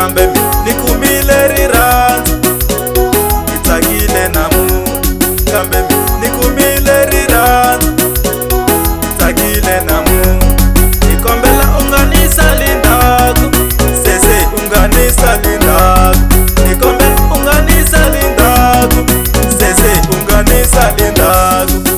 kambe mi ni kumile rirhandzu ni tsakile namuntlha kambe mi ni kumile rirhandzu ni tsakile namuntlha ni kombela u nga ni sali ndzhaku sese u nga ni sali ndzhaku ni kombela u nga ni sali ndzhaku sese u nga ni sali ndzhaku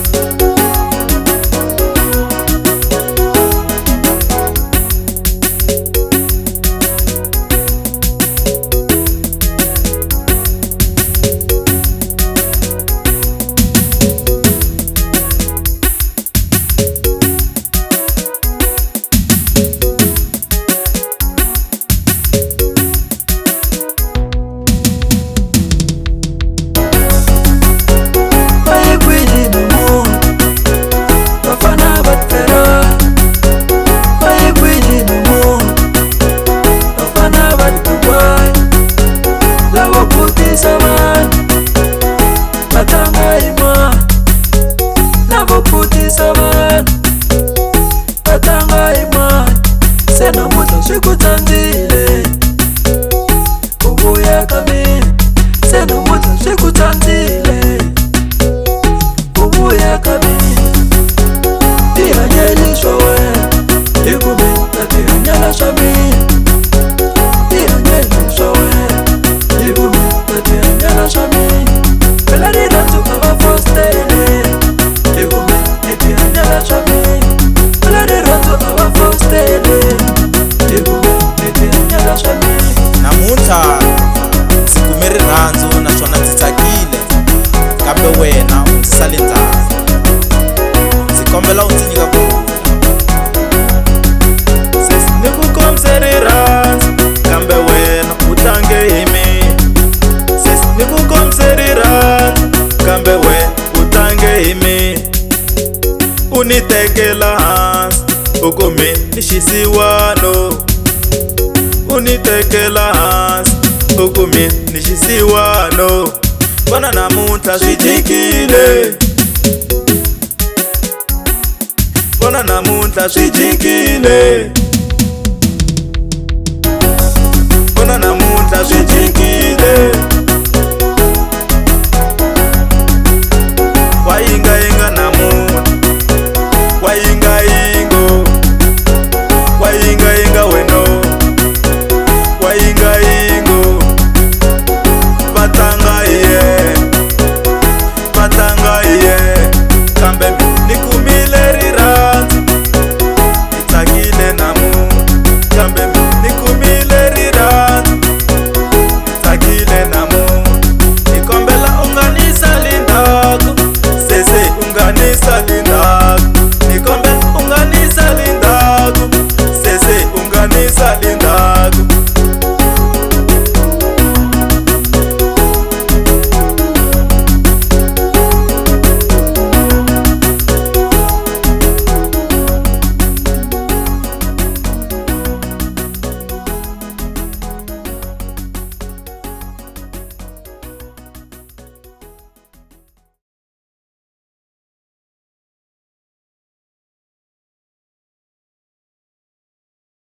Swikutandzile uvuya ka mina se namuntlha swikutandzile uvuya ka mina tihanyeli swa wena hi ku mina ta tihanyela swa mina tihanyeli swa wena hi ku mina ta tihanyela swa mina phela rirhandzu a va fositele hi ku mina ni tihanyela swa mina phela rirhandzu a va fositele namuntlha ndzi kume rirhandzu naswona ndzi tsakile kambe wena u ndzi sale ndzhaku ndzi kombela u ndzi nyika kurhula sesi ni ku kombise rirhandzu kambe wena u tlange hi mina sesi ni ku kombise rirhandzu kambe wena u tlange hi mina u ni tekela hansi u kume ni xisiwano u ni tekela hansi u kume ni xisiwano vona namuntlha swi cincile vona namuntlha swi cincile vona namuntlha swi cincile